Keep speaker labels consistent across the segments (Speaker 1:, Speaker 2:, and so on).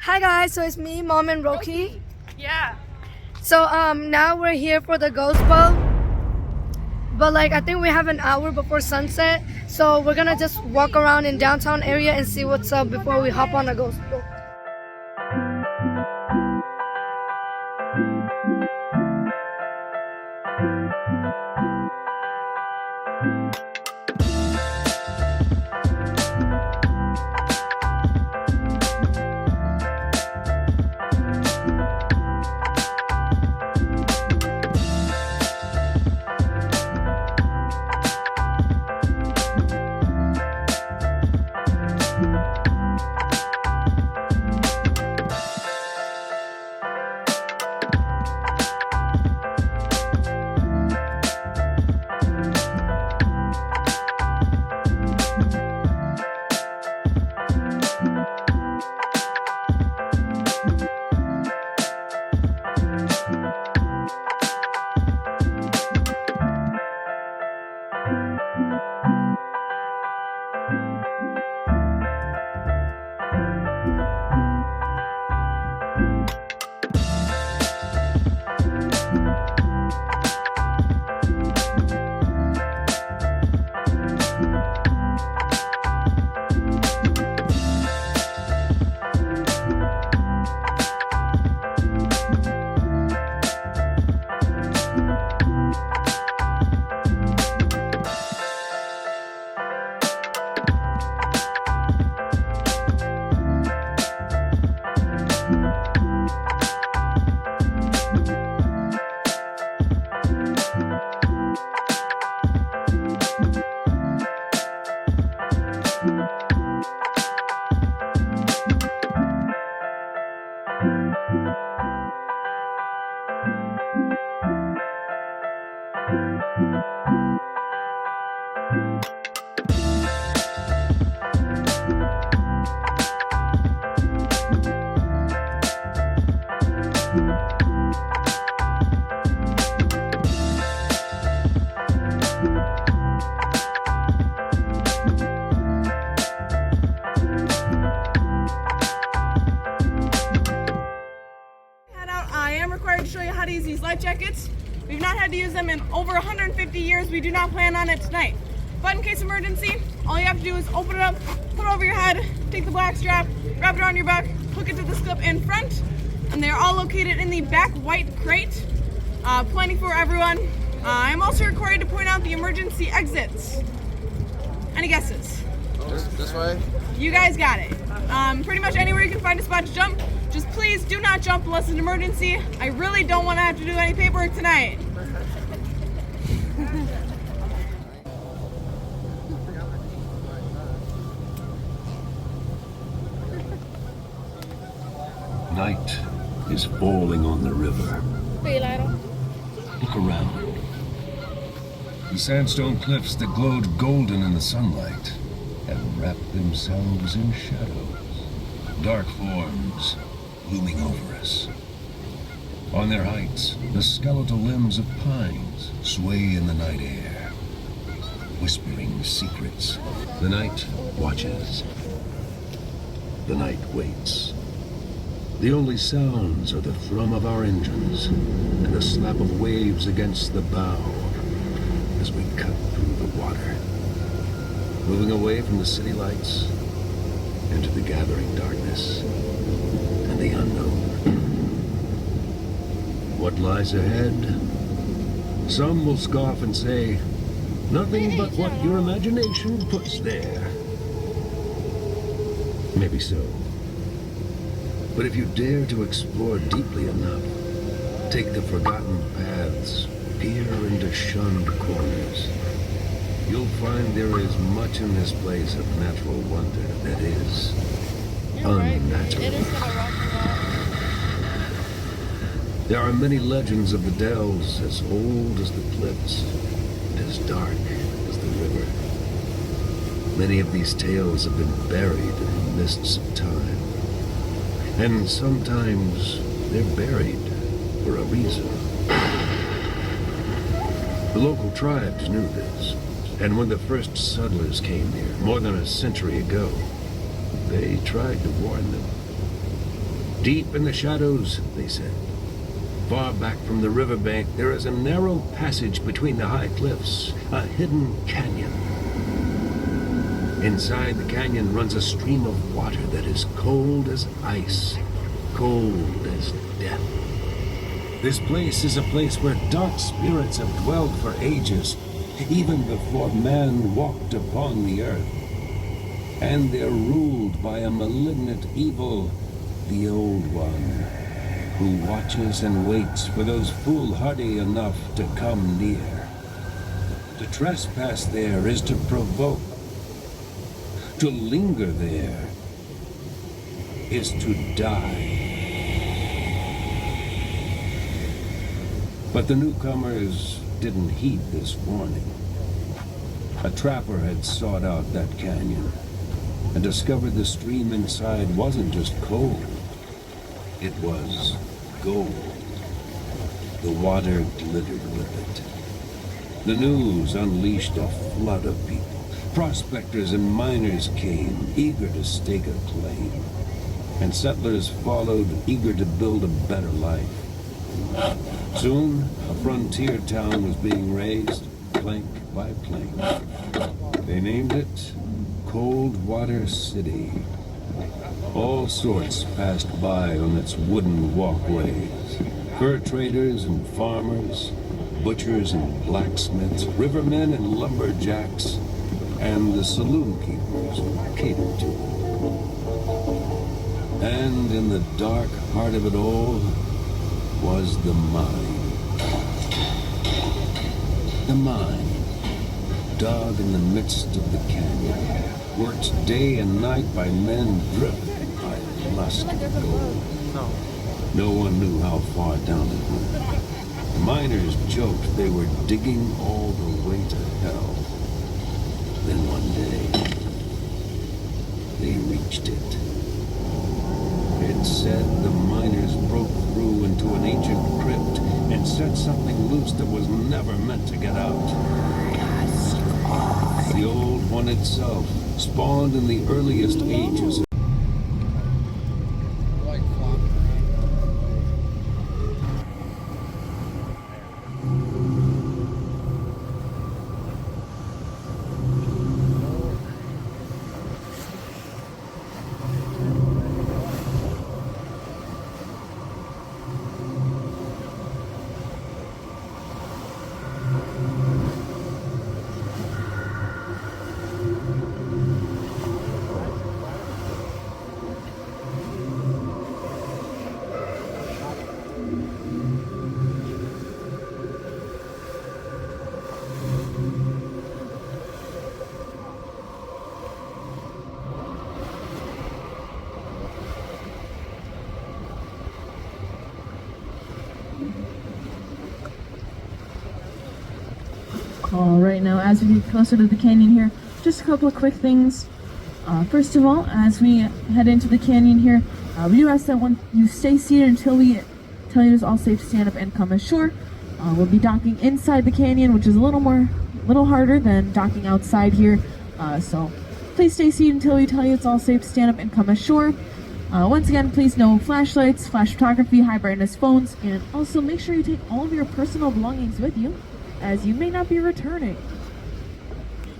Speaker 1: Hi guys, so it's me, Mom, and Roki.
Speaker 2: Yeah.
Speaker 1: So now we're here for the ghost boat, but like I think we have an hour before sunset, so we're gonna just walk around in downtown area and see what's up before we hop on a ghost boat.
Speaker 2: Required to show you how to use these life jackets. We've not had to use them in over 150 years. We do not plan on it tonight. But in case of emergency, all you have to do is open it up, put it over your head, take the black strap, wrap it around your back, hook it to the clip in front, and they're all located in the back white crate. Plenty for everyone. I'm also required to point out the emergency exits. Any guesses?
Speaker 3: This way?
Speaker 2: You guys got it. Pretty much anywhere you can find a spot to jump. Just please do not jump unless it's an emergency. I really don't want to have to do any paperwork tonight.
Speaker 4: Night is falling on the river. Look around. The sandstone cliffs that glowed golden in the sunlight have wrapped themselves in shadows. Dark forms looming over us. On their heights, the skeletal limbs of pines sway in the night air, whispering secrets. The night watches. The night waits. The only sounds are the thrum of our engines and the slap of waves against the bow as we cut through the water, moving away from the city lights into the gathering darkness and the unknown. What lies ahead? Some will scoff and say, nothing but what your imagination puts there. Maybe so. But if you dare to explore deeply enough, take the forgotten paths, peer into shunned corners, you'll find there is much in this place of natural wonder that is unnatural. There are many legends of the dells as old as the cliffs and as dark as the river. Many of these tales have been buried in the mists of time. And sometimes they're buried for a reason. The local tribes knew this, And when the first settlers came here, more than a century ago, they tried to warn them. Deep in the shadows, they said, far back from the riverbank, there is a narrow passage between the high cliffs, a hidden canyon. Inside the canyon runs a stream of water that is cold as ice, cold as death. This place is a place where dark spirits have dwelled for ages, even before man walked upon the earth. And they're ruled by a malignant evil, the Old One, who watches and waits for those foolhardy enough to come near. To trespass there is to provoke. To linger there is to die. But the newcomers didn't heed this warning. A trapper had sought out that canyon and discovered the stream inside wasn't just cold. It was gold. The water glittered with it. The news unleashed a flood of people. Prospectors and miners came, eager to stake a claim. And settlers followed, eager to build a better life. Soon, a frontier town was being raised, plank by plank. They named it Coldwater City. All sorts passed by on its wooden walkways. Fur traders and farmers, butchers and blacksmiths, rivermen and lumberjacks, and the saloon keepers catered to. And in the dark heart of it all was the mine. The mine, dug in the midst of the canyon, worked day and night by men driven by lust of gold. No one knew how far down it went. Miners joked they were digging all the way to hell. Then one day, they reached it. It said the miners broke through into an ancient crypt and set something loose that was never meant to get out. The Old One itself, spawned in the earliest ages.
Speaker 3: Alright, now as we get closer to the canyon here, just a couple of quick things. First of all, as we head into the canyon here, we do ask that when you stay seated until we tell you it's all safe to stand up and come ashore. We'll be docking inside the canyon, which is a little harder than docking outside here. So please stay seated until we tell you it's all safe to stand up and come ashore. Once again, please no flashlights, flash photography, high brightness phones, and also make sure you take all of your personal belongings with you, as you may not be returning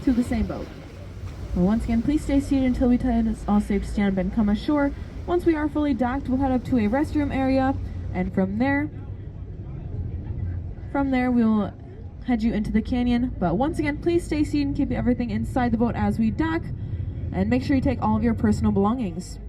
Speaker 3: to the same boat. Once again, please stay seated until we tell you it's all safe to stand up and come ashore. Once we are fully docked, we'll head up to a restroom area, and from there we'll head you into the canyon. But once again, please stay seated and keep everything inside the boat as we dock, and make sure you take all of your personal belongings.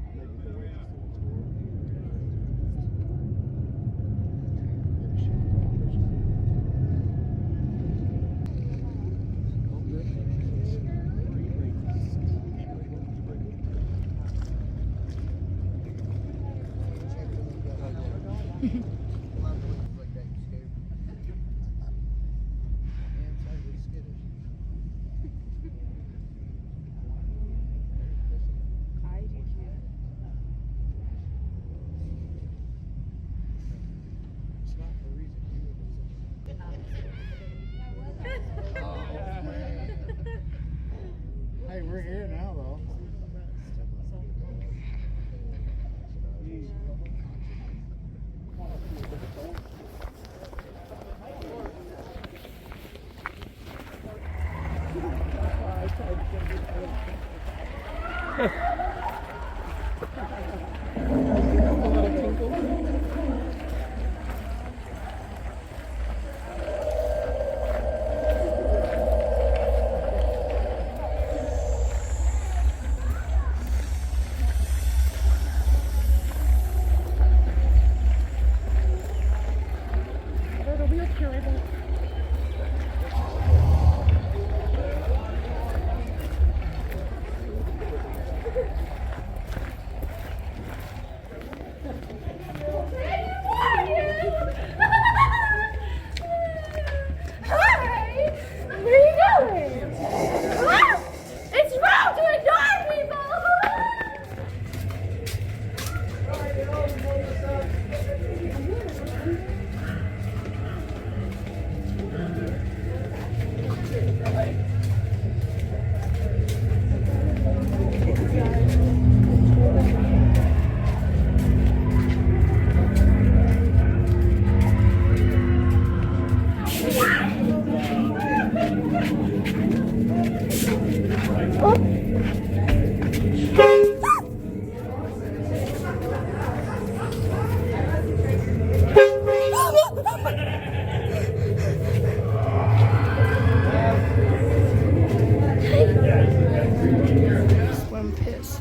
Speaker 1: Swim piss.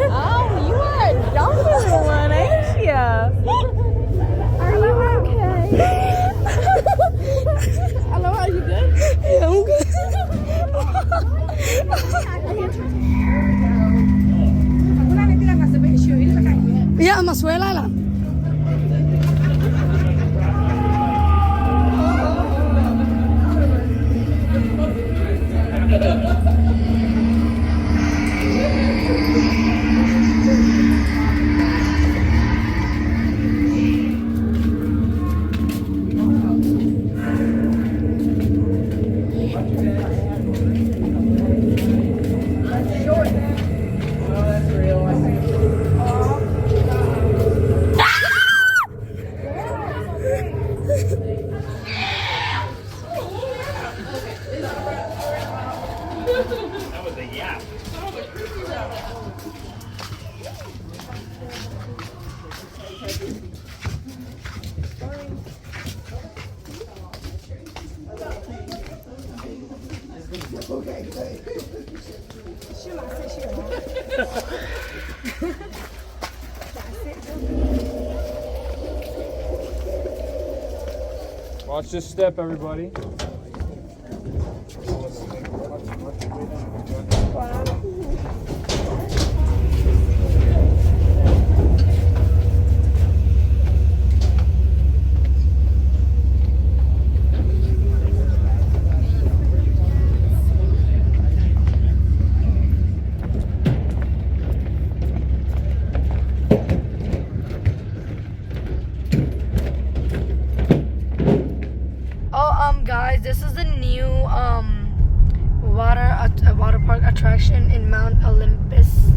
Speaker 2: Oh, you are a dumber one, ain't ya? Are you okay? Hello, are you good?
Speaker 1: Yeah, I'm good. Yeah, mas wala lang.
Speaker 5: Watch this step, everybody.
Speaker 1: Guys, this is the new water park attraction in Mount Olympus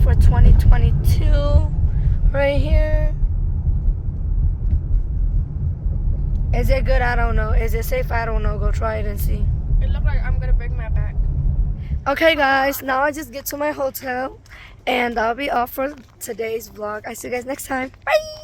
Speaker 1: for 2022 right here. Is it good? I don't know. Is it safe? I don't know. Go try it and see.
Speaker 2: It looks like I'm gonna break my back.
Speaker 1: Okay guys, now I just get to my hotel and I'll be off for today's vlog. I see you guys next time. Bye.